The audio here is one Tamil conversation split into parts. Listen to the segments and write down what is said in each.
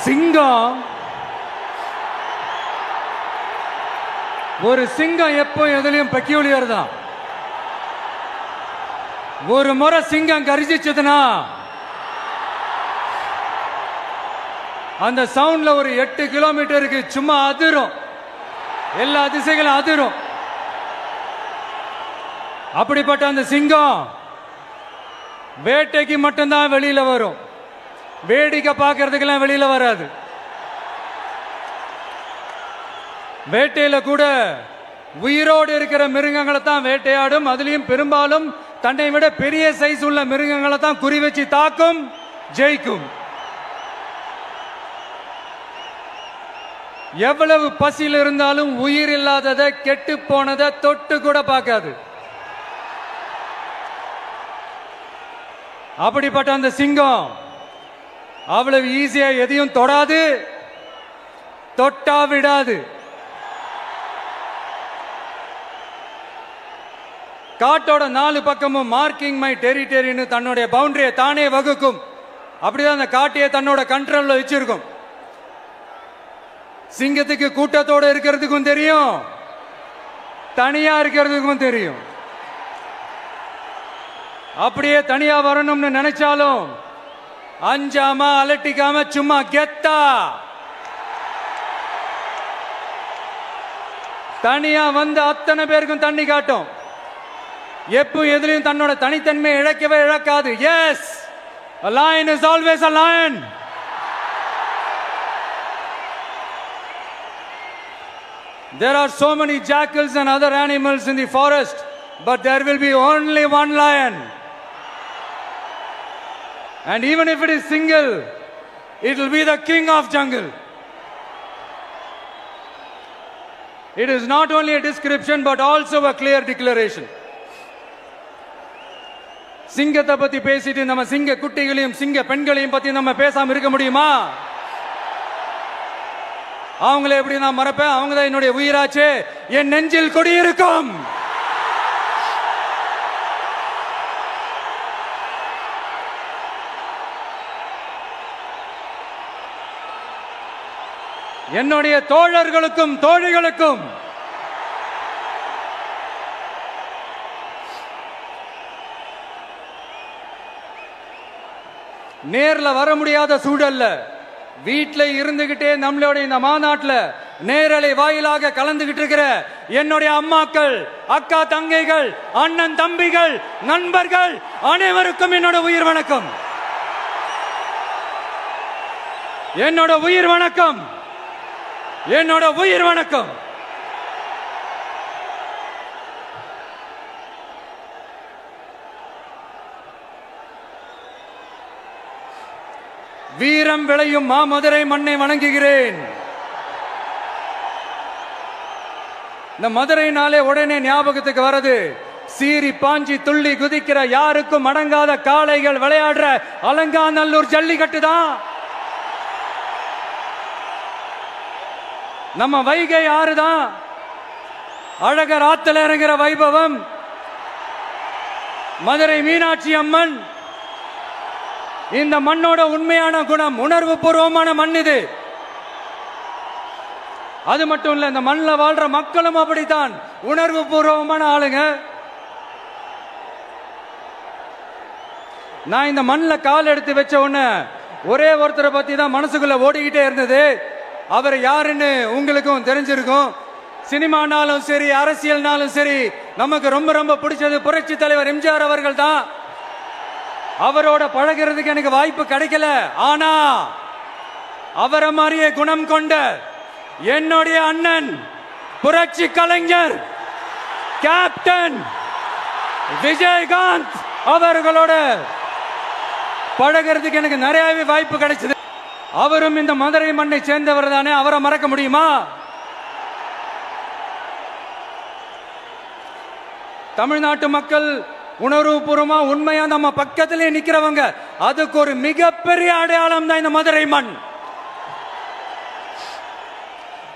சிங்கம் ஒரு சிங்கம் எப்போ எதுலயும் பெக்யூலியர் தான். ஒரு முறை சிங்கம் கரிச்சிச்சதுன்னா அந்த சவுண்ட்ல ஒரு 8 கிலோமீட்டருக்கு சும்மா அதிரும், எல்லா திசைகளும் அதிரும். அப்படிப்பட்ட அந்த சிங்கம் வேட்டைக்கு மட்டும்தான் வெளியில வரும், வேடிக்கை பார்க்கறதுக்கெல்லாம் வெளியில வராது. வேட்டையில கூட உயிரோடு இருக்கிற மிருகங்களை தான் வேட்டையாடும். அதுலயும் பெரும்பாலும் தன்னை விட பெரிய சைஸ் உள்ள மிருகங்களை தான் குறி வச்சு தாக்கும், ஜெயிக்கும். எவ்வளவு பசியில் இருந்தாலும் உயிர் இல்லாததை, கெட்டு போனதை தொட்டு கூட பார்க்காது. அப்படிப்பட்ட அந்த சிங்கம் அவ்வளவு ஈஸியா எதையும் தொடாது, தொட்டா விடாது. காட்டோட 4 பக்கமும் மார்க்கிங் மை டெரிட்டரின்னு தன்னுடைய பவுண்டரியை தானே வகுக்கும். அப்படிதான் அந்த காட்டையே தன்னோட கண்ட்ரோல்ல வச்சிருக்கும். சிங்கத்துக்கு கூட்டத்தோட இருக்கிறதுக்கும் தெரியும், தனியா இருக்கிறதுக்கும் தெரியும். அப்படியே தனியா வரணும்னு நினைச்சாலும் அஞ்சாம அலட்டிக்காம சும்மா கெத்தா தனியா வந்து அத்தனை பேருக்கும் தண்ணி காட்டும். எப்போ எதிலையும் தன்னோட தனித்தன்மையை இழக்கவே இழக்காது. Yes, a lion is always a lion. There are so many jackals and other animals in the forest, but there will be only one lion. And even if it is single, it will be the king of jungle. It is not only a description but also a clear declaration. சிங்கத்தை பத்தி பேசிட்டு நம்ம சிங்க குட்டிகளையும் சிங்க பெண்களையும் பத்தி நம்ம பேசாம இருக்க முடியுமா? அவங்கள எப்படி நான் மறப்பேன்? அவங்க தான் என்னுடைய உயிராச்சே. என் நெஞ்சில் குடியிருக்கும். என்னுடைய தோழர்களுக்கும் தோழிகளுக்கும் நேர்ல வர முடியாத சூழல்ல வீட்டில இருந்துகிட்டே நம்மளோட இந்த மாநாட்டில் நேரலை வாயிலாக கலந்துகிட்டு இருக்கிற என்னுடைய அம்மாக்கள், அக்கா தங்கைகள், அண்ணன் தம்பிகள், நண்பர்கள் அனைவருக்கும் என்னோட உயிர் வணக்கம். என்னோட உயிர் வணக்கம். என்னோட உயிர் வணக்கம். வீரம் விளையும் மாமதுரை மண்ணை வணங்குகிறேன். இந்த மதுரைனாலே உடனே ஞாபகத்துக்கு வரது சீறி பாஞ்சி துள்ளி குதிக்கிற யாருக்கும் அடங்காத காளைகள் விளையாடுற அலங்காநல்லூர் ஜல்லிக்கட்டு தான். நம்ம வைகை ஆறு தான். அழகர் ஆத்துல இறங்குற வைபவம். மதுரை மீனாட்சி அம்மன். இந்த மண்ணோட உண்மையான குணம் உணர்வு பூர்வமான மண் இது. அது மட்டும் இல்ல, இந்த மண்ணில் வாழ்ற மக்களும் அப்படித்தான் உணர்வு பூர்வமான ஆளுங்க. நான் இந்த மண்ணில் கால் எடுத்து வச்ச உடனே ஒரே ஒருத்தரை பத்தி தான் மனசுக்குள்ள ஓடிக்கிட்டே இருந்தது. அவர் யாருன்னு உங்களுக்கும் தெரிஞ்சிருக்கும். சினிமானாலும் சரி, அரசியல்னாலும் சரி, நமக்கு ரொம்ப ரொம்ப பிடிச்சது புரட்சி தலைவர் எம்ஜிஆர் அவர்கள் தான். அவரோட பழகிறதுக்கு எனக்கு வாய்ப்பு கிடைக்கல. ஆனா அவரை மாதிரியே குணம் கொண்ட என்னுடைய அண்ணன் புரட்சி கலைஞர் கேப்டன் விஜயகாந்த் அவர்களோட பழகிறதுக்கு எனக்கு நிறையவே வாய்ப்பு கிடைச்சது. அவரும் இந்த மதுரை மண்ணை சேர்ந்தவர் தானே. அவரை மறக்க முடியுமா? தமிழ்நாட்டு மக்கள் உணர்வுபூர்வமா உண்மையா நம்ம பக்கத்திலே நிக்கிறவங்க. அதுக்கு ஒரு மிகப்பெரிய அடையாளம் தான் இந்த மதுரை மண்.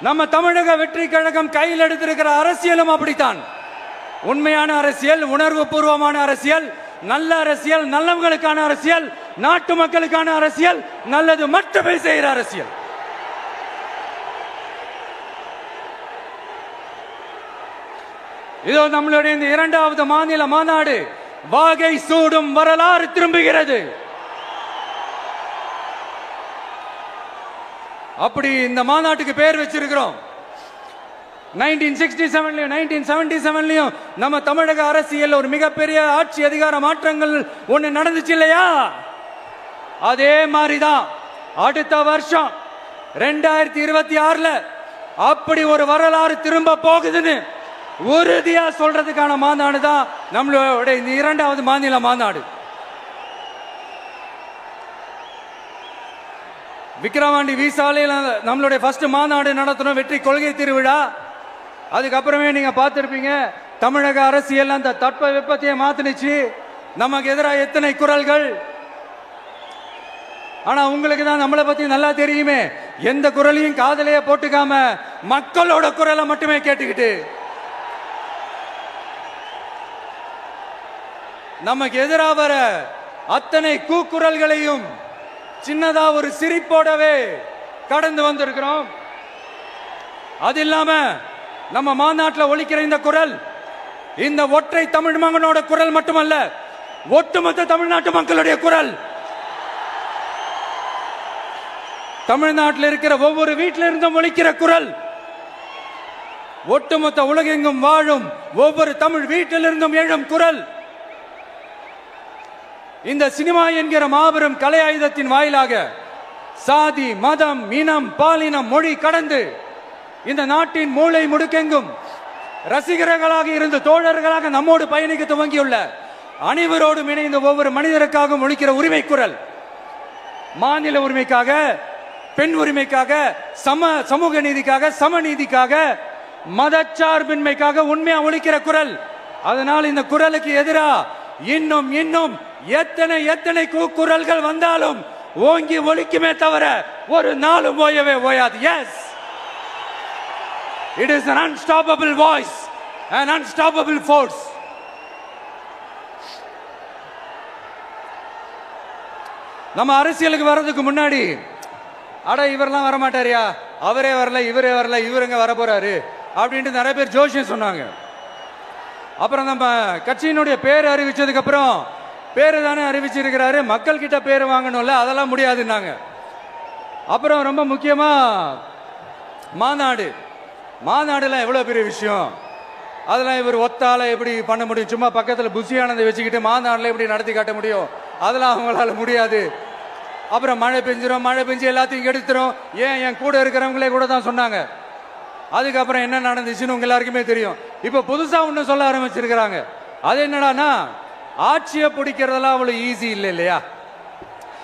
நம்ம தமிழக வெற்றி கழகம் கையில் எடுத்திருக்கிற அரசியலும் அப்படித்தான். உண்மையான அரசியல், உணர்வு பூர்வமான அரசியல், நல்ல அரசியல், நல்லவங்களுக்கான அரசியல், நாட்டு மக்களுக்கான அரசியல், நல்லது மட்டுமே செய்கிற அரசியல். இதோ நம்மளுடைய இந்த இரண்டாவது மாநில மாநாடு வாகை சூடும் வரலாறு திரும்புகிறது. அப்படி இந்த மாநாட்டுக்கு பேர் வச்சிருக்கிறோம். 1967 1977 நம்ம தமிழக அரசியல் ஒரு மிகப்பெரிய ஆட்சி அதிகார மாற்றங்கள் ஒண்ணு நடந்துச்சு இல்லையா? அதே மாதிரிதான் அடுத்த வருஷம் 2026 அப்படி ஒரு வரலாறு திரும்ப போகுதுன்னு உறுதியா சொல்றதுக்கான மாநாடு தான் நம்மளோட இந்த இரண்டாவது மாநில மாநாடு. விக்கிரவாண்டி விசாலையில் நம்மளுடைய ஃபர்ஸ்ட் மாநாடு நடத்தணும், வெற்றி கொள்கை திருவிழா. அதுக்கப்புறமே நீங்க பார்த்திருப்பீங்க தமிழக அரசியல் அந்த தட்ப வெப்பத்தையே மாத்தினுச்சு. நமக்கு எதிராக எத்தனை குரல்கள். ஆனா உங்களுக்கு தான் நம்மளை பத்தி நல்லா தெரியுமே, எந்த குரலையும் காதலையே போட்டுக்காம மக்களோட குரலை மட்டுமே கேட்டுக்கிட்டு நமக்கு எதிராக வர அத்தனை கூக்குரல்களையும் சின்னதா ஒரு சிரிப்போடவே கடந்து வந்திருக்கிறோம். அது இல்லாம நம்ம மாநாட்டில் ஒலிக்கிற இந்த குரல் இந்த ஒற்றை தமிழ் மகனோட குரல் மட்டுமல்ல, ஒட்டுமொத்த தமிழ்நாட்டு மக்களுடைய குரல். தமிழ்நாட்டில் இருக்கிற ஒவ்வொரு வீட்டில இருந்தும் ஒலிக்கிற குரல், ஒட்டுமொத்த உலகெங்கும் வாழும் ஒவ்வொரு தமிழ் வீட்டிலிருந்தும் எழும் குரல். இந்த சினிமா என்கிற மாபெரும் கலை ஆயுதத்தின் வாயிலாக சாதி, மதம், இனம், பாலினம், மொழி கடந்து இந்த நாட்டின் மூளை முடுக்கெங்கும் ரசிகர்களாக இருந்து தோழர்களாக நம்மோடு பயணிக்க துவங்கியுள்ள அனைவரோடும் இணைந்த ஒவ்வொரு மனிதருக்காகவும் ஒலிக்கிற உரிமை குரல். மாநில உரிமைக்காக, பெண் உரிமைக்காக, சமூக நீதிக்காக, சமநீதிக்காக, மதச்சார்பின்மைக்காக உண்மையா ஒலிக்கிற குரல். அதனால் இந்த குரலுக்கு எதிராக இன்னும் இன்னும் எத்தனை குரல்கள் வந்தாலும் ஓங்கி ஒலிக்குமே தவிர ஒரு நாளும் ஓயவே ஓயாது. Yes, it is an unstoppable voice, an unstoppable force. நம்ம அரசியலுக்கு வர்றதுக்கு முன்னாடி அட இவரெல்லாம் வர மாட்டாரியா, அவரே வரல, இவரே வரல, இவருங்க வர போறாரு அப்படின்ட்டு நிறைய பேர் ஜோஷியம் சொன்னாங்க. அப்புறம் நம்ம கட்சியினுடைய பேர் அறிவிச்சதுக்கு அப்புறம் பேரு தானே அறிவிச்சிருக்கிறாரு, மக்கள் கிட்ட பேர் வாங்கணும்ல, அதெல்லாம் முடியாதுன்னாங்க. அப்புறம் ரொம்ப முக்கியமா மாநாடுலாம் எவ்வளவு பெரிய விஷயம், அதெல்லாம் இவர் ஒத்தால எப்படி பண்ண முடியும், சும்மா பக்கத்தில் புஷியானதை வச்சுக்கிட்டு மாநாடுல எப்படி நடத்தி காட்ட முடியும், அதெல்லாம் அவங்களால முடியாது. அப்புறம் மழை பெஞ்சு எல்லாத்தையும் எடுத்துரும். ஏன் என் கூட இருக்கிறவங்களே கூட தான் சொன்னாங்க. அதுக்கப்புறம் என்ன நடந்துச்சுன்னு உங்க எல்லாருக்குமே தெரியும். இப்ப புதுசா ஒண்ணு சொல்ல ஆரம்பிச்சிருக்கிறாங்க. அது என்னடானா, ஆட்சியை பிடிக்கிறதெல்லாம் அவ்வளவு ஈஸி இல்லை இல்லையா.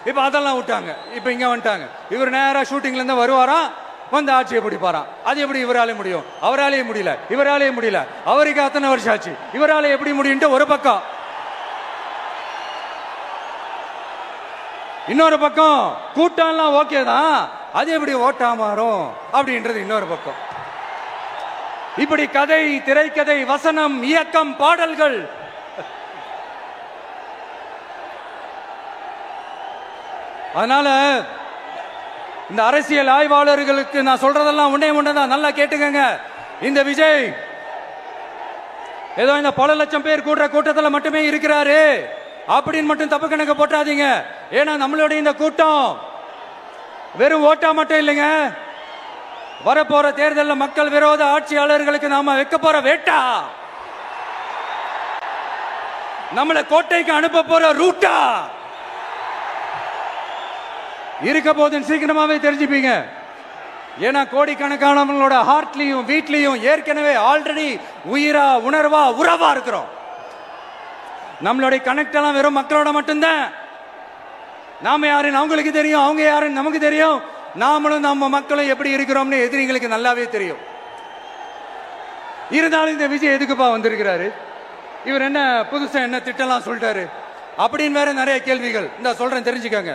இப்ப அதெல்லாம் விட்டாங்க, இப்ப இங்க வந்துட்டாங்க. இவர் நேரா ஷூட்டிங்ல இருந்து வருவாராம், வந்து ஆட்சியை பிடிப்பாராம். அது எப்படி இவராலே முடியும்? அவராலேயே முடியல, இவராலேயே முடியல, அவருக்கு அத்தனை வருஷம் ஆச்சு, இவராலே எப்படி முடியும் ஒரு பக்கம். இன்னொரு பக்கம் கூட்டம்லாம் ஓகே தான், அது எப்படி ஓட்டா மாறும் அப்படின்றது இன்னொரு பக்கம். இப்படி கதை, திரைக்கதை, வசனம், இயக்கம், பாடல்கள், அதனால இந்த அரசியல் ஆய்வாளர்களுக்கு நான் சொல்றதெல்லாம் ஒன்னேதான், நல்லா கேட்டுக்கங்க. இந்த விஜய் ஏதோ இந்த பல லட்சம் பேர் கூடுற கூட்டத்தில் மட்டுமே இருக்கிறாரு அப்படின்னு மட்டும் தப்பு கணக்கு போட்டாதீங்க. ஏன்னா நம்மளுடைய இந்த கூட்டம் வெறும் ஓட்டா மட்டும் இல்லைங்க, வரப்போற தேர்தலில் மக்கள் விரோத ஆட்சியாளர்களுக்கு நாம வைக்க போற வேட்டா, நம்மளை கோட்டைக்கு அனுப்ப போற ரூட்டா இருக்க போதுன்னு சீக்கிரமாவே தெரிஞ்சுப்பீங்க. ஏன்னா கோடிக்கணக்கானவங்களோட ஹார்ட்லயும் வீட்லயும் ஏற்கனவே ஆல்ரெடி உயிரா, உணர்வா, உறவா இருக்கிறோம். நம்மளுடைய கனெக்ட் எல்லாம் வெறும் மக்களோட மட்டும்தான். நாம யாருன்னு அவங்களுக்கு தெரியும், அவங்க யாருன்னு நமக்கு தெரியும். நாமளும் நம்ம மக்களும் எப்படி இருக்கிறோம்னு எதிரிங்களுக்கு நல்லாவே தெரியும். இருந்தாலும் இந்த விஜய் எதுக்குப்பா வந்திருக்கிறாரு, இவர் என்ன புதுசா என்ன திட்டம்லாம் சொல்லிட்டாரு அப்படின்னு வேற நிறைய கேள்விகள். இந்த சொல்றேன் தெரிஞ்சுக்கங்க.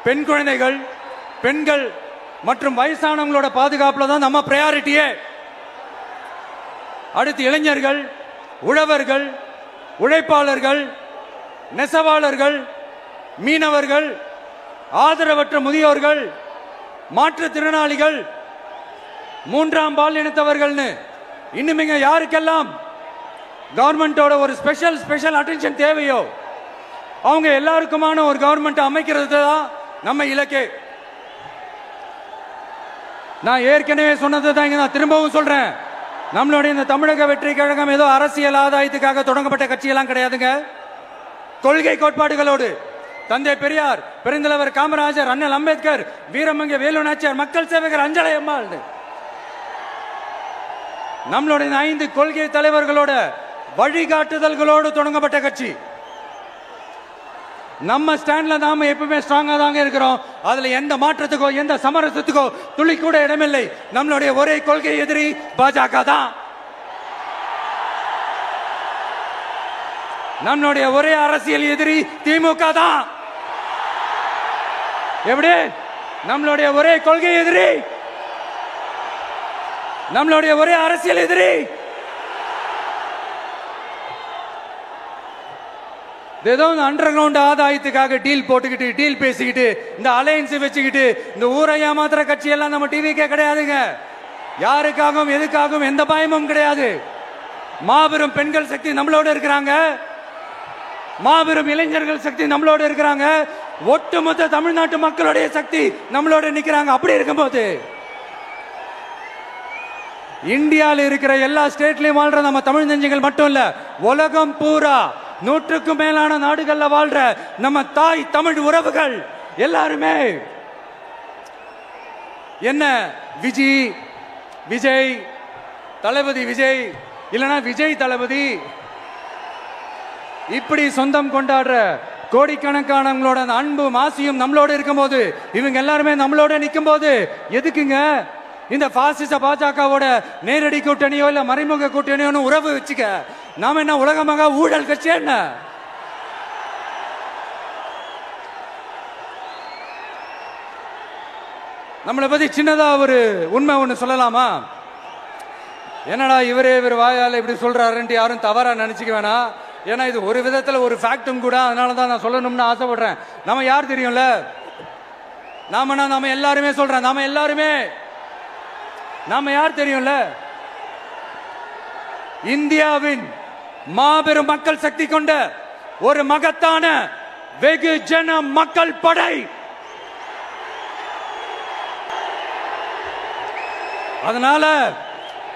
பெண் குழந்தைகள், பெண்கள் மற்றும் வயசானவங்களோட பாதுகாப்புல தான் நம்ம பிரையாரிட்டியே. அடுத்து இளைஞர்கள், உழவர்கள், உழைப்பாளர்கள், நெசவாளர்கள், மீனவர்கள், ஆதரவற்ற முதியோர்கள், மாற்றுத்திறனாளிகள், மூன்றாம் பால் இனத்தவர்கள்னு இன்னும் இங்க யாருக்கெல்லாம் கவர்மெண்டோட ஒரு ஸ்பெஷல் அட்டென்ஷன் தேவையோ அவங்க எல்லாருக்குமான ஒரு கவர்மெண்ட் அமைக்கிறது தான் நம்ம இலக்கே. நான் ஏற்கனவே சொன்னது தான் இங்க நான் திரும்பவும் சொல்றேன். நம்மளுடைய இந்த தமிழக வெற்றி கழகம் ஏதோ அரசியல் ஆதாயத்துக்காக தொடங்கப்பட்ட கட்சியெல்லாம் கிடையாதுங்க. கொள்கை கோட்பாடுகளோடு தந்தை பெரியார், பெருந்தலைவர் காமராஜர், அண்ணல் அம்பேத்கர், வீரமங்க வேலு நாச்சியார், மக்கள் சேவகர் அஞ்சலை அம்மாள், நம்மளுடைய 5 கொள்கை தலைவர்களோட வழிகாட்டுதல்களோடு தொடங்கப்பட்ட கட்சி. நம்ம ஸ்டாண்ட்ல நாம எப்பவுமே ஸ்ட்ராங்கா தாங்க இருக்கிறோம். அதுல எந்த மாற்றத்துக்கோ எந்த சமரசத்துக்கோ துளி கூட இடமில்லை. நம்மளுடைய ஒரே கொள்கை எதிரி பாஜக தான். நம்மளுடைய ஒரே அரசியல் எதிரி திமுக தான். எப்படி? நம்மளுடைய ஒரே கொள்கை எதிரி, நம்மளுடைய ஒரே அரசியல் எதிரி ஏதோ அண்டர் கிரவுண்ட் ஆதாயத்துக்காக டீல் போட்டுக்கிட்டு டீல் பேசிக்கிட்டு இந்த அலையன்ஸ் வச்சுக்கிட்டு இந்த ஊரை ஏமாத்துற கட்சி எல்லாம் நம்ம டிவிக்கே கிடையாதுங்க. யாருக்காகவும் எதுக்காகவும் எந்த பயமும் கிடையாது. மாபெரும் பெண்கள் சக்தி நம்மளோட இருக்கிறாங்க, மாபெரும் இளைஞர்கள் சக்தி நம்மளோட இருக்கிறாங்க, ஒட்டுமொத்த தமிழ்நாட்டு மக்களுடைய சக்தி நம்மளோட நிக்கிறாங்க. அப்படி இருக்கும்போது இந்தியாவில் இருக்கிற எல்லா ஸ்டேட்லயும் வாழ்ற நம்ம தமிழ் நெஞ்சங்கள் மட்டும் இல்ல, உலகம் பூரா 100க்கும் மேலான நாடுகள்ல வாழ்ற நம்ம தாய் தமிழ் உறவுகள் எல்லாருமே என்ன விஜய் தளபதி விஜய் இல்லனா விஜய் தளபதி இப்படி சொந்தம் கொண்டாடுற கோடிக்கணக்கானவங்களோட அன்பு மாசியும் நம்மளோட இருக்கும்போது, இவங்க எல்லாருமே நம்மளோட நிற்கும் போது எதுக்குங்க இந்த பாசிச பாஜகவோட நேரடி கூட்டணியோ இல்ல மறைமுக கூட்டணியோ உறவு வச்சுக்க? நாம என்ன உலகமாக ஊழல் கட்சி? என்ன நம்மளை பத்தி சின்னதா ஒரு உண்மை ஒண்ணு சொல்லலாமா? என்னடா இவர் வாயால இப்படி சொல்றாருன்ட்டு யாரும் தவறா நினைச்சுக்க வேணாம். ஏன்னா இது ஒரு விதத்துல ஒரு ஃபேக்டும் கூட. அதனாலதான் நான் சொல்லணும்னு ஆசைப்படுறேன். நம்ம யார் தெரியும்ல? நாம எல்லாருமே சொல்றேன். நாம யார் தெரியும்ல? இந்தியாவின் மாபெரும் மக்கள் சக்தி கொண்ட ஒரு மகத்தான வெகுஜன மக்கள் படை. அதனால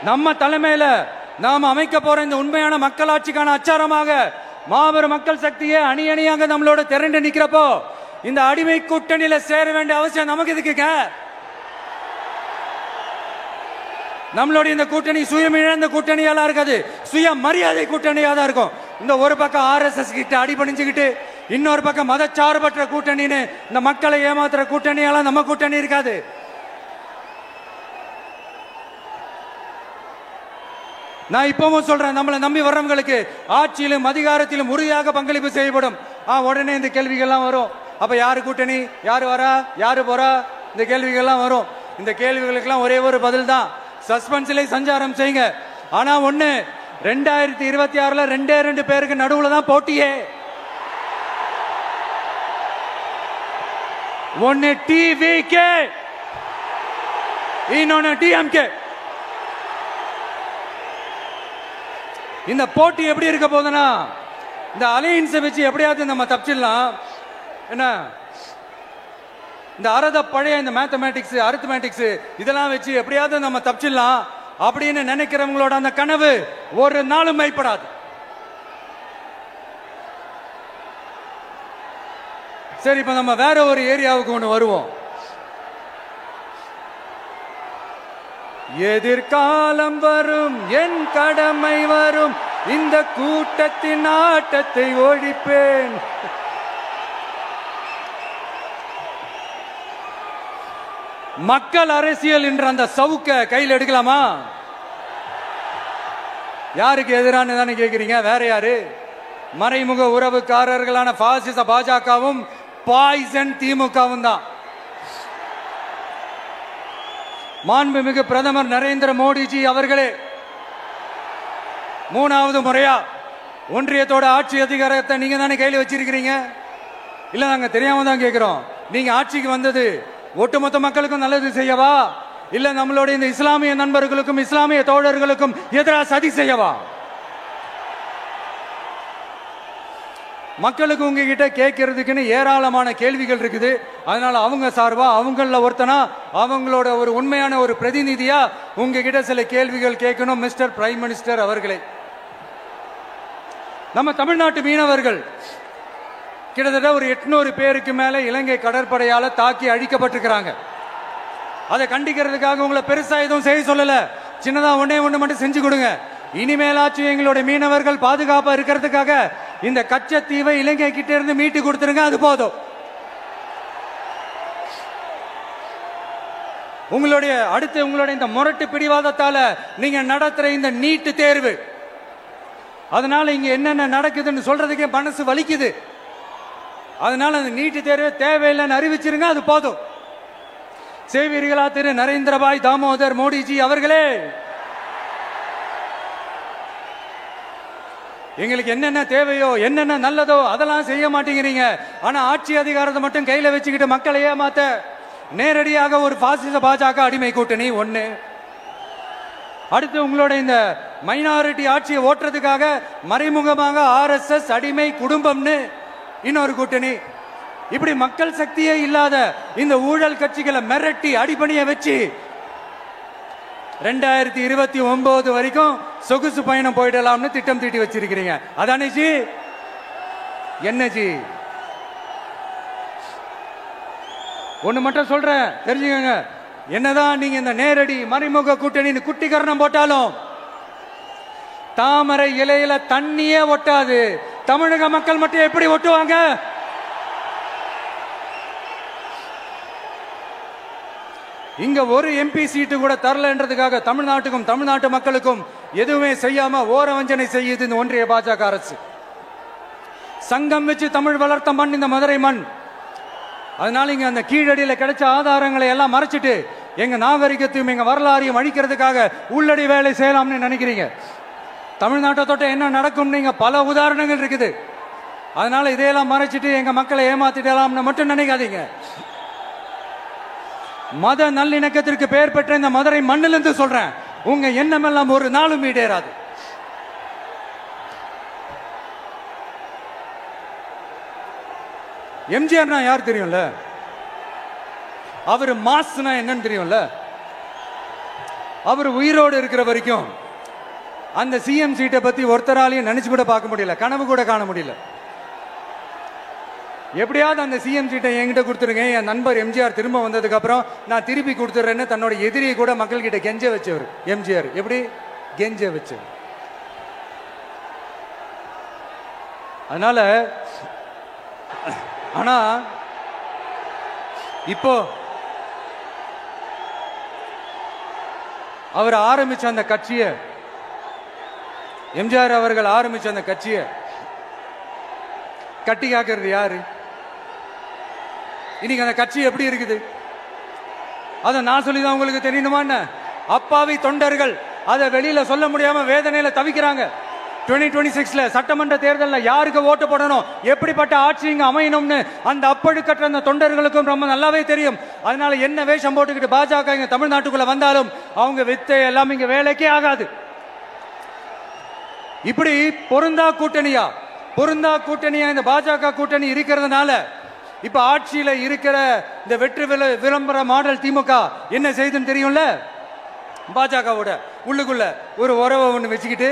நம்ம தலைமையில நாம் அமைக்க போற இந்த உண்மையான மக்களாட்சிக்கான அச்சாரமாக மாபெரும் மக்கள் சக்தியை அணி அணியாக நம்மளோட திரண்டு நிக்கிறப்போ இந்த அடிமை கூட்டணியில சேர வேண்டிய அவசியம் நமக்கு இருக்குங்க. நம்மளுடைய இந்த கூட்டணி சுயமிழந்த கூட்டணியால இருக்காது, சுய மரியாதை கூட்டணியா தான் இருக்கும். இந்த ஒரு பக்கம் RSS கிட்ட அடிபணிஞ்சுக்கிட்டு, இன்னொரு பக்கம் மதச்சார்பற்ற கூட்டணின்னு இந்த மக்களை ஏமாத்துற கூட்டணியால நம்ம கூட்டணி இருக்காது. நான் இப்பவும் சொல்றேன், நம்மளை நம்பி வர்றவங்களுக்கு ஆட்சியிலும் அதிகாரத்திலும் உறுதியாக பங்களிப்பு செய்யப்படும். உடனே இந்த கேள்விகள்லாம் வரும். அப்ப யாரு கூட்டணி, யாரு வரா, யாரு போறா, இந்த கேள்விகள்லாம் வரும். இந்த கேள்விகளுக்கெல்லாம் ஒரே ஒரு பதில் தான், சஸ்பென்ஸ்ல சஞ்சாரம் செய்யுங்க. ஆனா ஒண்ணு, 2026 2 பேருக்கு நடுவுல தான் போட்டியே. ஒன்னு TVK, இன்னொன்னு DMK. இந்த போட்டி எப்படி இருக்க போதுன்னா, இந்த அலையன்ஸை வச்சு எப்படியாவது நம்ம தப்பிச்சிடலாம். என்ன இந்த பழைய இந்த மேத்தமேட்டிக்ஸ் அரித்மேட்டிக்ஸ் இதெல்லாம் வச்சு எப்படியாவது நம்ம தப்பிச்சிடலாம் அப்படின்னு நினைக்கிறவங்களோட அந்த கனவு ஒரு நாளும் மைப்படாது. சரி, இப்ப நம்ம வேற ஒரு ஏரியாவுக்கு ஒண்ணு வருவோம். எதிர்காலம் வரும், என் கடமை வரும், இந்த கூட்டத்தின் ஆட்டத்தை ஒழிப்பேன். மக்கள் அரசியல் என்ற அந்த சவுக்க கையில் எடுக்கலாமா? யாருக்கு எதிரான தானே கேட்கிறீங்க? வேற யாரு? மறைமுக உறவுக்காரர்களான பாசிச பாஜகவும் பாய்சன் திமுகவும் தான். மாண்புமிகு பிரதமர் நரேந்திர மோடிஜி அவர்களே 3வது முறையா ஒன்றியத்தோட ஆட்சி அதிகாரத்தை நீங்க தானே கையில் வச்சிருக்கிறீங்க. இல்ல நாங்க தெரியாம தான் கேட்கிறோம். நீங்க ஆட்சிக்கு வந்தது ஒட்டுமொத்த மக்களுக்கும் நல்லது செய்யவா, இல்ல நம்மளுடைய இந்த இஸ்லாமிய நண்பர்களுக்கும் இஸ்லாமிய தோழர்களுக்கும் எதிராக சதி செய்யவா? மக்களுக்கு உங்ககிட்ட கேட்கறதுக்குன்னு ஏராளமான கேள்விகள் இருக்குது. அதனால அவங்க சார்பா அவங்கள ஒருத்தனா அவங்களோட ஒரு உண்மையான ஒரு பிரதிநிதியா உங்ககிட்ட சில கேள்விகள் கேட்கணும். மிஸ்டர் பிரைம் மினிஸ்டர் அவர்களே, நம்ம தமிழ்நாட்டு மீனவர்கள் கிட்டத்தட்ட ஒரு 800 பேருக்கு மேல இலங்கை கடற்படையால தாக்கி அழிக்கப்பட்டிருக்கிறாங்க. அதை கண்டிக்கிறதுக்காக உங்களை பெருசா எதுவும் செய்ய சொல்லல, சின்னதா ஒண்ணே ஒண்ணு மட்டும் செஞ்சு கொடுங்க. இனிமேலாச்சும் எங்களுடைய மீனவர்கள் பாதுகாப்பா இருக்கிறதுக்காக இந்த கச்சத்தீவை இலங்கை கிட்ட இருந்து மீட்டு கொடுத்துருங்க, அது போதும். உங்களுடைய இந்த முரட்டு பிடிவாதத்தால நீங்க நடத்துற இந்த நீட்டு தேர்வு, அதனால இங்க என்னென்ன நடக்குதுன்னு சொல்றதுக்கே மனசு வலிக்குது. அதனால அந்த நீட்டு தேர்வு தேவையில்லைன்னு அறிவிச்சிருங்க, அது போதும். செய்வீர்களா திரு நரேந்திரபாய் தாமோதர் மோடிஜி அவர்களே? எங்களுக்கு என்னென்ன தேவையோ என்னென்ன நல்லதோ அதெல்லாம் செய்ய மாட்டேங்கிறீங்க. ஆனா ஆட்சி அதிகாரத்தை மட்டும் கையில வச்சுக்கிட்டு மக்களை ஏமாத்த நேரடியாக ஒரு பாசிச பாஜக அடிமை கூட்டணி ஒண்ணு. அடுத்து உங்களோட இந்த மைனாரிட்டி ஆட்சியை ஓட்டுறதுக்காக மறைமுகமாக RSS அடிமை குடும்பம்னு இன்னொரு கூட்டணி. இப்படி மக்கள் சக்தியே இல்லாத இந்த ஊழல் கட்சிகளை மிரட்டி அடிபணிய வச்சு 2029 வரைக்கும் சொகுசு பயணம் போயிடலாம்னு திட்டம் தீட்டி வச்சிருக்கிறீங்க. அதானே ஜி? என்ன ஜி? ஒண்ணு மட்டும் சொல்றேன், தெரிஞ்சுக்கங்க. என்னதான் நீங்க இந்த நேரடி மறைமுக கூட்டணி குட்டிகரணம் போட்டாலும் தாமரை இலையில தண்ணியே ஒட்டாது. தமிழக மக்கள் மட்டும் எப்படி ஒட்டுவாங்க? இங்க ஒரு MP சீட்டு கூட தரலன்றதுக்காக தமிழ்நாட்டுக்கும் தமிழ்நாட்டு மக்களுக்கும் எதுவுமே செய்யாம ஓரவஞ்சனை செய்யுது இந்த ஒன்றிய பாஜக அரசு. சங்கம் வச்சு தமிழ் வளர்த்த மண் இந்த மதுரை மண். அதனால இங்க அந்த கீழடியில கிடைச்ச ஆதாரங்களை எல்லாம் மறைச்சிட்டு எங்க நாகரிகத்தையும் எங்க வரலாறையும் அழிக்கிறதுக்காக உள்ளடி வேலை செய்யலாம்னு நினைக்கிறீங்க. தமிழ்நாட்டை தொட்ட என்ன நடக்கும் நீங்க பல உதாரணங்கள் இருக்குது. அதனால இதையெல்லாம் மறைச்சிட்டு எங்க மக்களை ஏமாத்திடலாம்னு மட்டும் நினைக்காதீங்க. மத நல்லிணக்கத்திற்கு பெயர் பெற்ற இந்த மதுரை மண்ணிலிருந்து சொல்றேன், உங்க எண்ணமெல்லாம் ஒரு நாளும் ஈடேறாது. எம்ஜிஆர்னா யார் தெரியும்ல? அவர் மாஸ்னா என்னன்னு தெரியும்ல? அவர் உயிரோடு இருக்கிற வரைக்கும் அந்த சிஎம் சீட்டை பத்தி ஒருத்தராலையும் நினைச்சு கூட பார்க்க முடியல, கனவு கூட காண முடியல. எப்படியாவது அந்த சிஎம் சீட்டை என்கிட்ட கொடுத்துருங்க, என் நண்பர் எம்ஜிஆர் திரும்ப வந்ததுக்கு அப்புறம் நான் திருப்பி கொடுத்துறேன்னு தன்னோட எதிரியை கூட மக்கள் கிட்ட கெஞ்ச வச்சவர் எம்ஜிஆர். எப்படி கெஞ்ச வச்சவர்? அதனால ஆனா இப்போ அவர் ஆரம்பிச்ச அந்த கட்சியை, எம்ஜிஆர் அவர்கள் ஆரம்பிச்ச அந்த கட்சியை கட்டி காக்கிறது யாரு? இன்னைக்கு அந்த கட்சி எப்படி இருக்குது அத நான் சொல்லிதான் உங்களுக்கு தெரியணுமா? அப்பாவி தொண்டர்கள் அதை வெளியில சொல்ல முடியாம வேதனையில தவிக்கிறாங்க. 2026 சட்டமன்ற தேர்தலில் யாருக்கு ஓட்டு போடணும், எப்படிப்பட்ட ஆட்சி இங்க அமையணும்னு அந்த அப்பழுக்கற்ற அந்த தொண்டர்களுக்கும் ரொம்ப நல்லாவே தெரியும். அதனால என்ன வேஷம் போட்டுக்கிட்டு பாஜக இங்க தமிழ்நாட்டுக்குள்ள வந்தாலும் அவங்க வித்தை எல்லாம் இங்க வேலைக்கே ஆகாது. இப்படி பொருந்தா கூட்டணியா இந்த பாஜக கூட்டணி இருக்கிறதுனால இப்ப ஆட்சியில இருக்கிற இந்த வெற்றி விளம்பர மாடல் திமுக என்ன செய்யுதுன்னு தெரியும்ல? பாஜகவோட உள்ளுக்குள்ள ஒரு உறவை ஒண்ணு வச்சுக்கிட்டு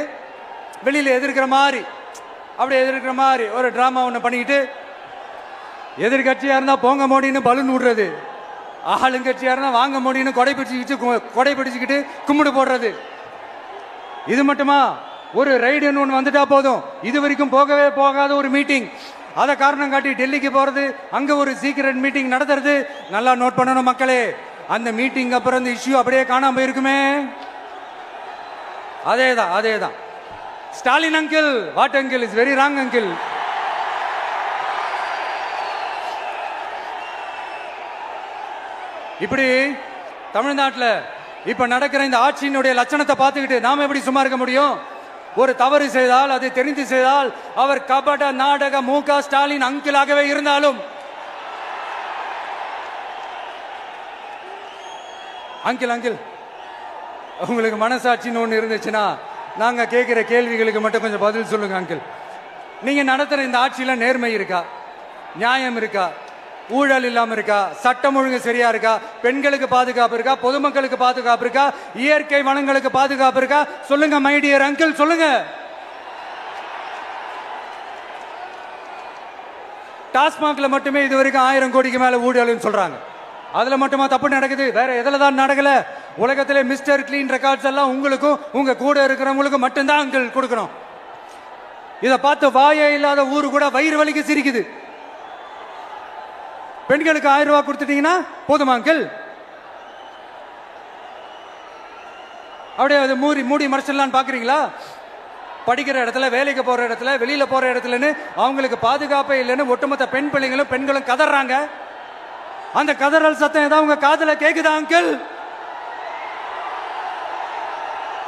வெளியில எதிர்க்கிற மாதிரி ஒரு டிராமா ஒண்ணு பண்ணிக்கிட்டு, எதிர்கட்சியா இருந்தா போங்க மோடின்னு பலூன் விடுறது, ஆளுங்கட்சியா இருந்தா வாங்க மோடின்னு கொடை பிடிச்சுக்கிட்டு கும்பிடு போடுறது. இது மட்டுமா? ஒரு ரைடுன்னு ஒன்று வந்துட்டா போதும், இது வரைக்கும் போகவே போகாத ஒரு மீட்டிங், அதை காரணம் காட்டி டெல்லிக்கு போறது, அங்க ஒரு சீக்கிரட் மீட்டிங் நடத்துறது. நல்லா நோட் பண்ணணும் மக்களே, அந்த மீட்டிங் அப்புறம் இந்த இஷ்யூ அப்படியே காணாம போயிருக்குமே. அதேதான் Stalin uncle, what uncle is very wrong uncle. இப்படி தமிழ்நாட்டில் இப்ப நடக்கிற இந்த ஆட்சியினுடைய லட்சணத்தை பார்த்துக்கிட்டு நாம எப்படி சும்மா இருக்க முடியும்? ஒரு தவறு செய்தால், அதை தெரிந்து செய்தால், அவர் கபட நாடக மு.க. ஸ்டாலின் அங்கிளாகவே இருந்தாலும், அங்கிள் உங்களுக்கு மனசாட்சின்னு ஒன்று இருந்துச்சுன்னா நாங்க கேட்கிற கேள்விகளுக்கு மட்டும் கொஞ்சம் பதில் சொல்லுங்க அங்கிள். நீங்க நடத்துற இந்த ஆட்சியில நேர்மை இருக்கா, நியாயம் இருக்கா, ஊழல் இல்லாம இருக்கா, சட்டம் ஒழுங்கு சரியா இருக்கா, பெண்களுக்கு பாதுகாப்பு இருக்கா, பொதுமக்களுக்கு பாதுகாப்பு இருக்கா, இயற்கை வளங்களுக்கு பாதுகாப்பு இருக்கா? சொல்லுங்க மை டியர் அங்கிள், சொல்லுங்க. டாஸ்மாக்ல மட்டுமே இது வரைக்கும் 1000 கோடிக்கு மேல ஊழல் சொல்றாங்க. அதுல மட்டுமா தப்பு நடக்குது? வேற எதுல தான் நடக்கல? உலகத்திலே மிஸ்டர் கிளீன் ரெக்கார்ட்ஸ் எல்லாம் உங்களுக்கும் உங்க கூட இருக்கிறவங்களுக்கும் மட்டும்தான் அங்கிள் கொடுக்கணும். இதை பார்த்து வாயே இல்லாத ஊரு கூட வயிறு வலிக்கு சிரிக்குது. பெண்களுக்கு 1000 ரூபாய் கொடுத்துட்டீங்கன்னா போதுமா அங்கிள்? அப்படியே அது மூடி மறைச்சிடலான்னு பாக்குறீங்களா? படிக்கிற இடத்துல, வேலைக்கு போற இடத்துல, வெளியில போற இடத்துலன்னு அவங்களுக்கு பாதுகாப்பே இல்லைன்னு ஒட்டுமொத்த பெண்களும் கதறாங்க. அந்த கதறல் சத்தம் ஏதாவது உங்க காதுல கேக்குதா அங்கிள்?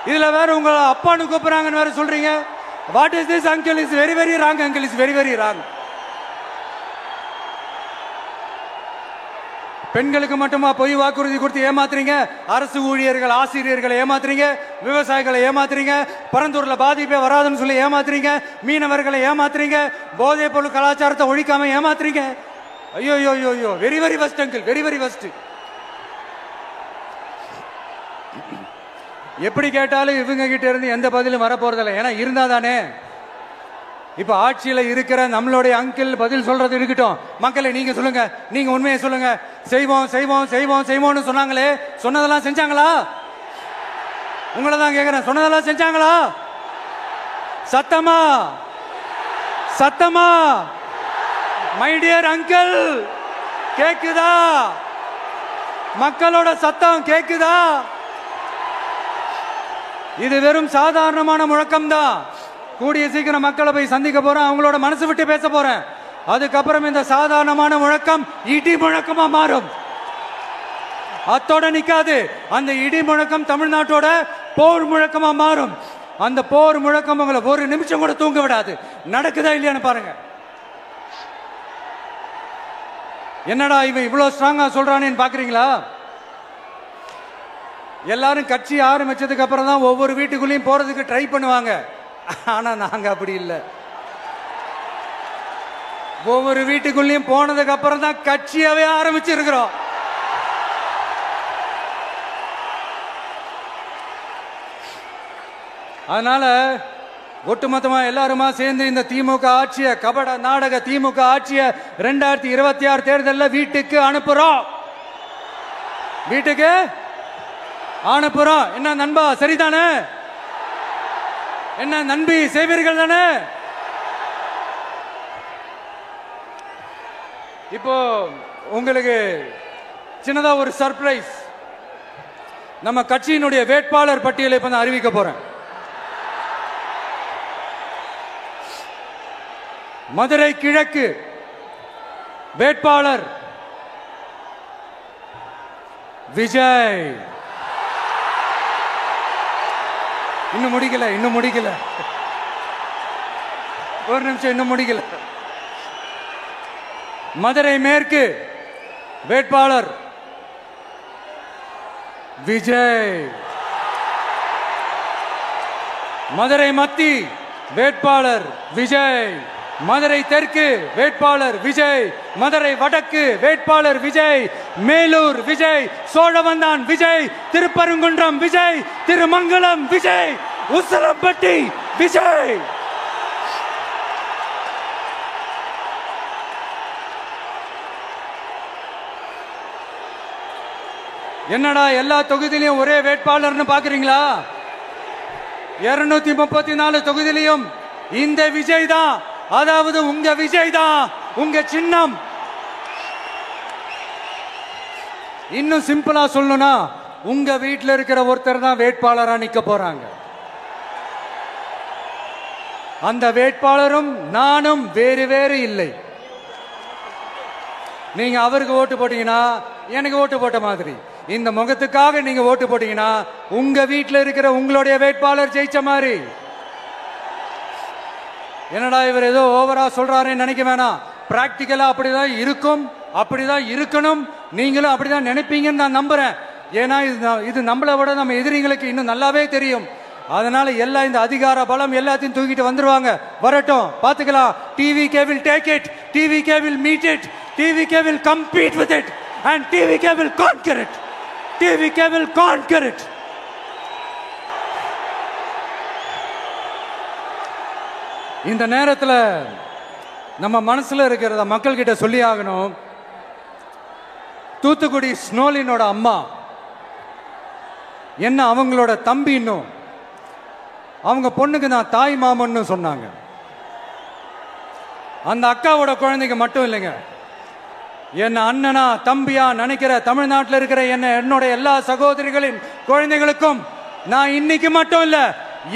இதுல வேற உங்க அப்பான்னு கூப்பிடுறாங்கன்னு வேற சொல்றீங்க. What is this uncle? Is very very wrong uncle, is very very wrong. பெண்களுக்கு மட்டுமா பொய் வாக்குறுதி கொடுத்து ஏமாத்துறீங்க? அரசு ஊழியர்கள், ஆசிரியர்களை ஏமாத்துறீங்க, விவசாயிகளை ஏமாத்துறீங்க, பரந்தூர்ல பாதிப்பே வராதுன்னு சொல்லி ஏமாத்துறீங்க, மீனவர்களை ஏமாத்துறீங்க, போதைப் பொருள் கலாச்சாரத்தை ஒழிக்காம ஏமாத்துறீங்க. ஐயோ ஐயோ ஐயோ, very very வஸ்ட் uncle, very very வஸ்ட். எப்படி கேட்டாலும் இவங்க கிட்ட இருந்து எந்த பதிலும் வரப்போறதில்லை. ஏன்னா இருந்தா தானே. இப்ப ஆட்சியில இருக்கிற நம்மளுடைய அங்கிள் பதில் சொல்றது இருக்கட்டும். மக்களை நீங்க சொல்லுங்க, நீங்க உண்மையை சொல்லுங்க. செய்வோம் செய்வோம் செய்வோம் செய்வோம்னு சொன்னாங்களே, சொன்னதெல்லாம் செஞ்சாங்களா? உங்களை தான் கேக்குறேன், சொன்னதெல்லாம் செஞ்சாங்களா? சத்தமா சத்தமா மை டியர் அங்கிள், கேக்குதா? மக்களோட சத்தம் கேக்குதா? இது வெறும் சாதாரணமான முழக்கம் தான். கூடிய சீக்கிரம் மக்களை போய் சந்திக்க போறேன், அவங்களோட மனசு விட்டு பேச போறேன். அதுக்கப்புறம் இந்த சாதாரணமான முழக்கம் இடி முழக்கமா மாறும். அத்தோட நிக்காது. அந்த இடி முழக்கம் தமிழ்நாட்டோட போர் முழக்கமா மாறும். அந்த போர் முழக்கம் உங்களை ஒரு நிமிஷம் கூட தூங்க விடாது. நடக்குதா இல்லையான்னு பாருங்க. என்னடா இவன் இவ்வளவு ஸ்ட்ராங்கா சொல்றானேன்னு பாக்குறீங்களா? எல்லாரும் கட்சி ஆரம்பிச்சதுக்கு அப்புறம் தான் ஒவ்வொரு வீட்டுக்குள்ளேயும் போறதுக்கு ட்ரை பண்ணுவாங்க. ஆனா நாங்க அப்படி இல்லை. ஒவ்வொரு வீட்டுக்குள்ளேயும் போனதுக்கு அப்புறம் தான் கட்சியாவே ஆரம்பிச்சிருக்கிறோம். அதனால ஒட்டுமொத்தமா எல்லாருமா சேர்ந்து இந்த திமுக ஆட்சிய, கபட நாடக திமுக ஆட்சிய 2026 தேர்தலில் வீட்டுக்கு அனுப்புறோம். வீட்டுக்கு அனுப்புறோம். என்ன நண்பா, சரிதானே? என்ன நண்பி, செய்வீர்கள் தானே? இப்போ உங்களுக்கு சின்னதா ஒரு சர்ப்ரைஸ். நம்ம கட்சியினுடைய வேட்பாளர் பட்டியலை இப்ப நான் அறிவிக்க போறேன். மதுரை கிழக்கு வேட்பாளர் விஜய். இன்னும் முடிக்கல. ஒரு நிமிஷம், இன்னும் முடிக்கல. மதுரை மேற்கு வேட்பாளர் விஜய். மதுரை மத்தி வேட்பாளர் விஜய். மதுரை தெற்கு வேட்பாளர் விஜய். மதுரை வடக்கு வேட்பாளர் விஜய். மேலூர் விஜய். சோழவந்தான் விஜய். திருப்பரங்குன்றம் விஜய். திருமங்கலம் விஜய். உசிலம்பட்டி விஜய். என்னடா எல்லா தொகுதியிலையும் ஒரே வேட்பாளர்னு பாக்குறீங்களா? 234 தொகுதியிலையும் இந்த விஜய் தான். அதாவது உங்க விஜய் தான் உங்க சின்னம். இன்னும் சிம்பிளா சொல்லணும்னா, உங்க வீட்டில் இருக்கிற ஒருத்தர் தான் வேட்பாளரா நிக்க போறாங்க. அந்த வேட்பாளரும் நானும் வேறு வேறு இல்லை. நீங்க அவருக்கு ஓட்டு போட்டீங்கன்னா எனக்கு ஓட்டு போட்ட மாதிரி. இந்த முகத்துக்காக நீங்க ஓட்டு போட்டீங்கன்னா உங்க வீட்டில் இருக்கிற உங்களுடைய வேட்பாளர் ஜெயிச்ச மாதிரி. என்னடா இவர் ஏதோ ஓவரா சொல்றாருன்னு நினைக்க வேணாம். பிராக்டிக்கலா அப்படிதான் இருக்கும், அப்படிதான் இருக்கணும். நீங்களும் அப்படிதான் நினைப்பீங்கன்னு நான் நம்புறேன். ஏன்னா இது நம்மளை விட நம்ம எதிரிங்களுக்கு இன்னும் நல்லாவே தெரியும். அதனால எல்லாம் இந்த அதிகார பலம் எல்லாத்தையும் தூக்கிட்டு வந்துருவாங்க. வரட்டும், பாத்துக்கலாம். TVK will take it, TVK will meet it, TVK will compete with it and TVK will conquer it. TVK will conquer it. இந்த நேரத்தில் நம்ம மனசுல இருக்கிறத மக்கள் கிட்ட சொல்லி ஆகணும். தூத்துக்குடி ஸ்னோலினோட அம்மா என்ன அவங்களோட தம்பி, இன்னும் அவங்க பொண்ணுக்கு நான் தாய் மாமன்னு சொன்னாங்க. அந்த அக்காவோட குழந்தைங்க மட்டும் இல்லைங்க, என்ன அண்ணனா தம்பியா நினைக்கிற தமிழ்நாட்டில் இருக்கிற என்னோட எல்லா சகோதரிகளின் குழந்தைகளுக்கும் நான் இன்னைக்கு மட்டும் இல்ல,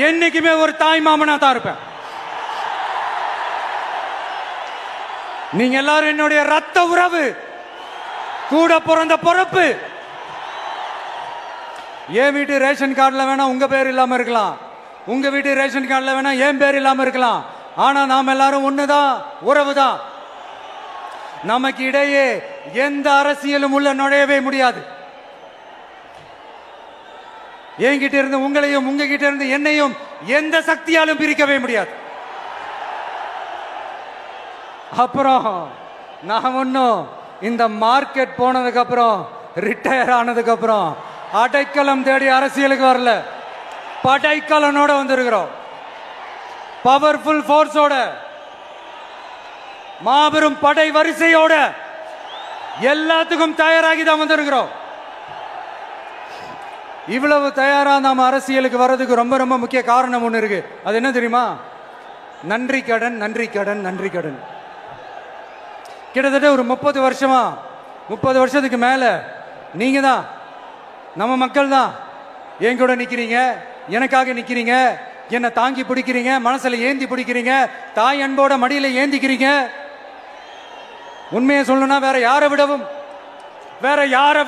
என்னைக்குமே ஒரு தாய் மாமனா தான் இருப்பேன். நீங்க எல்லாரும் என்னுடைய ரத்த உறவு, கூட பிறந்த பொறுப்பு. என் வீட்டு ரேஷன் கார்டுல வேணா உங்க பேர் இல்லாம இருக்கலாம், உங்க வீட்டு ரேஷன் கார்டுல வேணா என் பேர் இல்லாம இருக்கலாம். ஆனா நாம் எல்லாரும் ஒண்ணுதான், உறவுதான். நமக்கு இடையே எந்த அரசியலும் உள்ள நுழையவே முடியாது. என்கிட்ட இருந்து உங்களையும், உங்ககிட்ட இருந்து என்னையும் எந்த சக்தியாலும் பிரிக்கவே முடியாது. அப்புறம் நான் ஒன்னும் இந்த மார்க்கெட் போனதுக்கு அப்புறம், ரிட்டையர் ஆனதுக்கு அப்புறம் அடைக்கலம் தேடி அரசியலுக்கு வரல, படைக்கலனோட வந்திருக்கிறோம். பவர்ஃபுல் போர்ஸோட, மாபெரும் படை வரிசையோட, எல்லாத்துக்கும் தயாராகி தான் வந்திருக்கிறோம். இவ்வளவு தயாரா நாம அரசியலுக்கு வர்றதுக்கு ரொம்ப ரொம்ப முக்கிய காரணம் ஒண்ணு இருக்கு. அது என்ன தெரியுமா? நன்றி கடன், நன்றி கடன், நன்றி கடன். கிட்டத்தட்ட ஒரு 30 வருஷமா, 30 வருஷத்துக்கு மேல நீங்க தான், நம்ம மக்கள் தான் என் கூட நிக்கிறீங்க, எனக்காக நிக்கிறீங்க, என்னை தாங்கி பிடிக்கிறீங்க, மனசுல ஏந்தி பிடிக்கிறீங்க, தாய் அன்போட மடியில ஏந்திக்கிறீங்க. உண்மையை சொல்லணும்னா வேற யாரை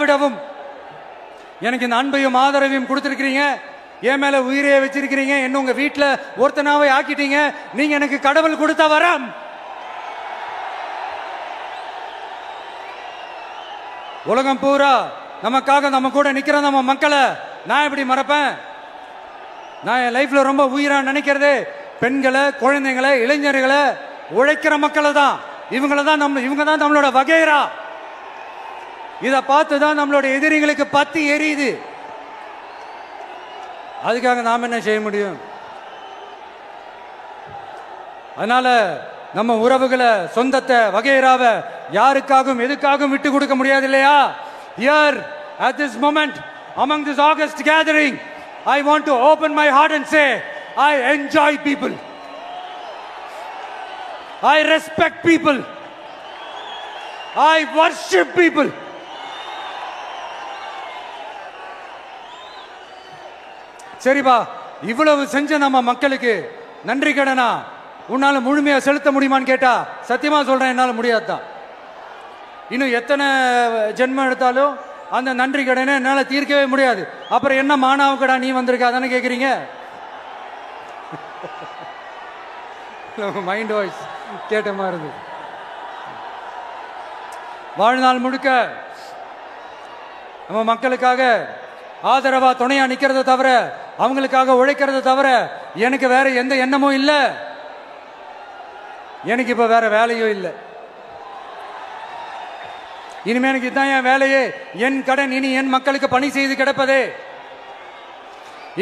விடவும் எனக்கு இந்த அன்பையும் ஆதரவையும் கொடுத்திருக்கிறீங்க. என் மேல உயிரையே வச்சிருக்கிறீங்க. என்ன உங்க வீட்டுல ஒருத்தனாவே ஆக்கிட்டீங்க. நீங்க எனக்கு கடவுள் கொடுத்த வரம். உலகம் பூரா நமக்காக நம்ம கூட நிக்கிற நம்ம மக்களை நான் எப்படி மறப்பேன்? நான் என் லைஃப்ல ரொம்ப உயிரா நினைக்கிறதே பெண்களை, குழந்தைங்களை, இளைஞர்களை, உழைக்கிற மக்களை தான். இவங்க தான் நம்மளோட வகைரா. இதை பார்த்துதான் நம்மளோட எதிரிகளுக்கு பத்தி எரியுது. அதுக்காக நாம் என்ன செய்ய முடியும்? அதனால நம்ம உறவுகளை, சொந்தத்தை, வகைராவை யாருக்காகவும் எதுக்காகவும் விட்டு கொடுக்க முடியாது இல்லையா? Here at this moment among this August gathering, I want to open my heart and say I enjoy people, I respect people, I worship people. சரிப்பா, இவ்வளவு செஞ்ச நம்ம மக்களுக்கு நன்றி கடனா உன்னால முழுமையா செலுத்த முடியுமான்னு கேட்டா சத்தியமா சொல்றேன், என்னால முடியாதுதான். இன்னும் எத்தனை ஜென்மம் எடுத்தாலும் அந்த நன்றி கடனை என்னால தீர்க்கவே முடியாது. அப்புறம் என்ன மானாவுக்கடா நீ வந்திருக்க அதானே கேக்குறீங்க? மைண்ட் வாய்ஸ் கேட்ட மாதிரி இருக்கு. வாழ்நாள் முழுக்க நம்ம மக்களுக்காக ஆதரவா துணையா நிக்கிறத தவிர, அவங்களுக்காக உழைக்கிறத தவிர எனக்கு வேற எந்த எண்ணமும் இல்லை. எனக்கு இப்ப வேற வேலையும் இல்லை. இனிமே எனக்கு இதுதான் என் வேலையே, என் கடன். இனி என் மக்களுக்கு பணி செய்து கிடப்பதே.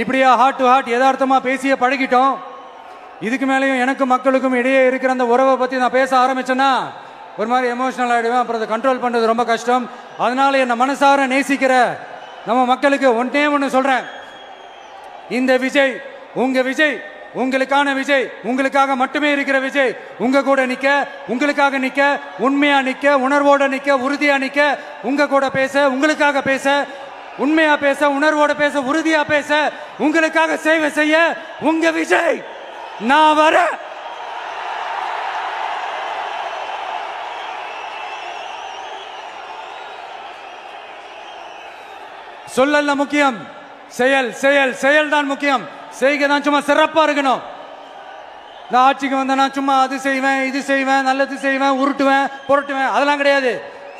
இப்படியா ஹார்ட் டு ஹார்ட் யதார்த்தமா பேசிய பழகிட்டோம். இதுக்கு மேலேயும் எனக்கும் மக்களுக்கும் இடையே இருக்கிற அந்த உறவை பத்தி நான் பேச ஆரம்பிச்சேன்னா ஒரு மாதிரி எமோஷனல் ஆயிடுவேன். அப்புறம் அதை கண்ட்ரோல் பண்றது ரொம்ப கஷ்டம். அதனால என்ன மனசார நேசிக்கிற நம்ம மக்களுக்கு ஒன்னே ஒன்று சொல்றேன். இந்த விஜய் உங்க விஜய், உங்களுக்கான விஜய், உங்களுக்காக மட்டுமே இருக்கிற விஜய். உங்க கூட நிக்க, உங்களுக்காக நிக்க, உண்மையா நிக்க, உணர்வோட நிக்க, உறுதியா நிக்க, உங்க கூட பேச, உங்களுக்காக பேச, உண்மையா பேச, உணர்வோட பேச, உறுதியா பேச, உங்களுக்காக சேவை செய்ய உங்க விஜய் நான் வர. சொல்லல முக்கியம், செயல் செயல் செயல் தான் முக்கியம். செய்கை தான் சும்மா சிறப்பா இருக்கணும். இந்த ஆட்சிக்கு வந்தேன்னா சும்மா அது செய்வேன், இது செய்வேன், நல்லது செய்வேன், உருட்டுவேன், புரட்டுவேன், அதெல்லாம் கிடையாது.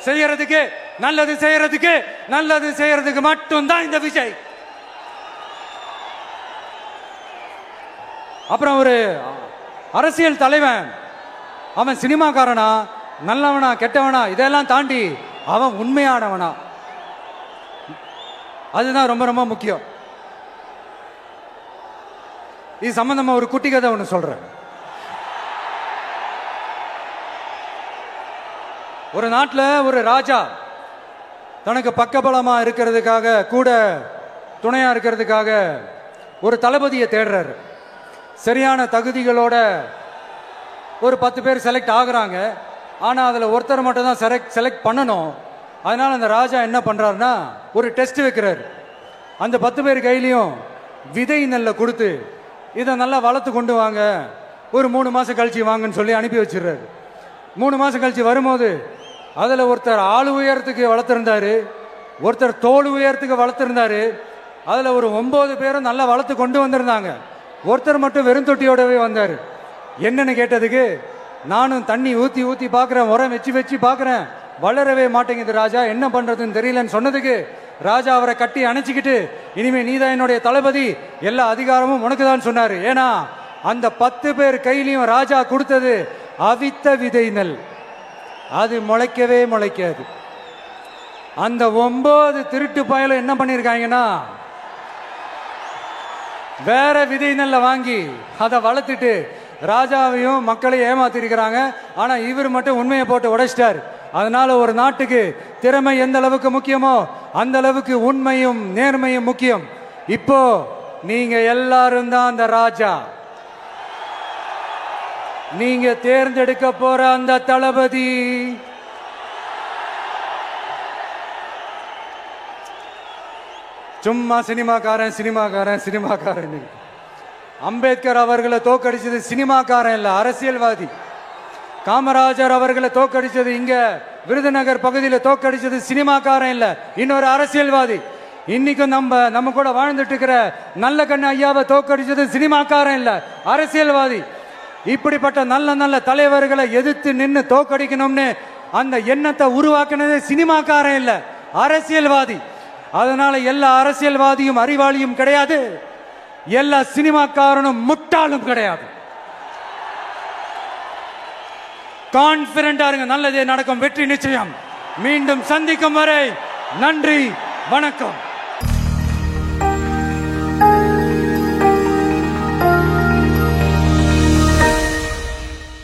செய்யறதுக்கு நல்லது செய்யறதுக்கு நல்லது செய்யறதுக்கு மட்டும்தான் இந்த விஜய். அப்புறம் ஒரு அரசியல் தலைவன் அவன் சினிமாக்காரனா நல்லவனா கெட்டவனா இதெல்லாம் தாண்டி அவன் உண்மையானவனா, அதுதான் ரொம்ப ரொம்ப முக்கியம். இது சம்பந்தமா ஒரு குட்டி கதை ஒன்று சொல்றேன். ஒரு நாட்டில் ஒரு ராஜா தனக்கு பக்கபலமா இருக்கிறதுக்காக கூட துணையா இருக்கிறதுக்காக ஒரு தளபதியை தேடுறாரு. சரியான தகுதிகளோட ஒரு 10 பேர் செலக்ட் ஆகுறாங்க. ஆனால் அதில் ஒருத்தர் மட்டும் தான் செலக்ட் பண்ணணும். அதனால அந்த ராஜா என்ன பண்றாருன்னா ஒரு டெஸ்ட் வைக்கிறாரு. அந்த 10 பேர் கையிலையும் விதை நெல்லை கொடுத்து இதை நல்லா வளர்த்து கொண்டு வாங்க, ஒரு 3 மாசம் கழிச்சு வாங்கன்னு சொல்லி அனுப்பி வச்சிடுறாரு. 3 மாசம் கழிச்சு வரும்போது அதில் ஒருத்தர் ஆளு உயரத்துக்கு வளர்த்துருந்தாரு, ஒருத்தர் தோல் உயரத்துக்கு வளர்த்துருந்தாரு. அதில் ஒரு 9 பேரும் நல்லா வளர்த்து கொண்டு வந்திருந்தாங்க. ஒருத்தர் மட்டும் வெறும் தொட்டியோடவே வந்தார். என்னன்னு கேட்டதுக்கு, நானும் தண்ணி ஊற்றி ஊற்றி பார்க்குறேன், உரம் வச்சு வச்சு பார்க்குறேன், வளரவே மாட்டேங்குது ராஜா, என்ன பண்ணுறதுன்னு தெரியலன்னு சொன்னதுக்கு ராஜா அவரை கட்டி அணைச்சிக்கிட்டு, இனிமே நீதான் என்னுடைய தளபதி, எல்லா அதிகாரமும் உனக்கு தான் சொன்னார். ஏன்னா அந்த 10 பேர் கையிலையும் ராஜா கொடுத்தது அவித்த விதை நெல், அது முளைக்கவே முளைக்காது. அந்த 9 திருட்டு பயலும் என்ன பண்ணியிருக்காங்கன்னா வேற விதை நெல்லை வாங்கி அதை வளர்த்துட்டு ராஜாவையும் மக்களையும் ஏமாத்திருக்கிறாங்க. ஆனா இவர் மட்டும் உண்மையை போட்டு உடைச்சிட்டார். அதனால ஒரு நாட்டுக்கு திறமை எந்த அளவுக்கு முக்கியமோ அந்த அளவுக்கு உண்மையும் நேர்மையும் முக்கியம். இப்போ நீங்க எல்லாரும் தான் அந்த ராஜா. நீங்க தேர்ந்தெடுக்க போற அந்த தளபதி சும்மா சினிமாக்காரன் சினிமாக்காரன் சினிமாக்காரன். அம்பேத்கர் அவர்களை தோக்கடிச்சது சினிமாக்காரன் இல்ல, அரசியல்வாதி. காமராஜர் அவர்களை தோக்கடிச்சது இங்க விருதுநகர் பகுதியில் தோக்கடிச்சது சினிமாக்காரன் இல்ல, இன்னொரு அரசியல்வாதி. இன்னைக்கும் நம்ம கூட வாழ்ந்துட்டு இருக்கிற நல்ல கண்ணு ஐயாவை தோக்கடிச்சது சினிமாக்காரன் இல்ல, அரசியல்வாதி. இப்படிப்பட்ட நல்ல நல்ல தலைவர்களை எதிர்த்து நின்று தோக்கடிக்கணும்னு அந்த எண்ணத்தை உருவாக்குனது சினிமாக்காரன் இல்ல, அரசியல்வாதி. அதனால எல்லா அரசியல்வாதியும் அறிவாளியும் கிடையாது, எல்லா சினிமாக்காரனும் முட்டாளும் கிடையாது. கான்பிடண்டா இருங்க, நல்லதே நடக்கும், வெற்றி நிச்சயம். மீண்டும் சந்திக்கும் வரை நன்றி, வணக்கம்.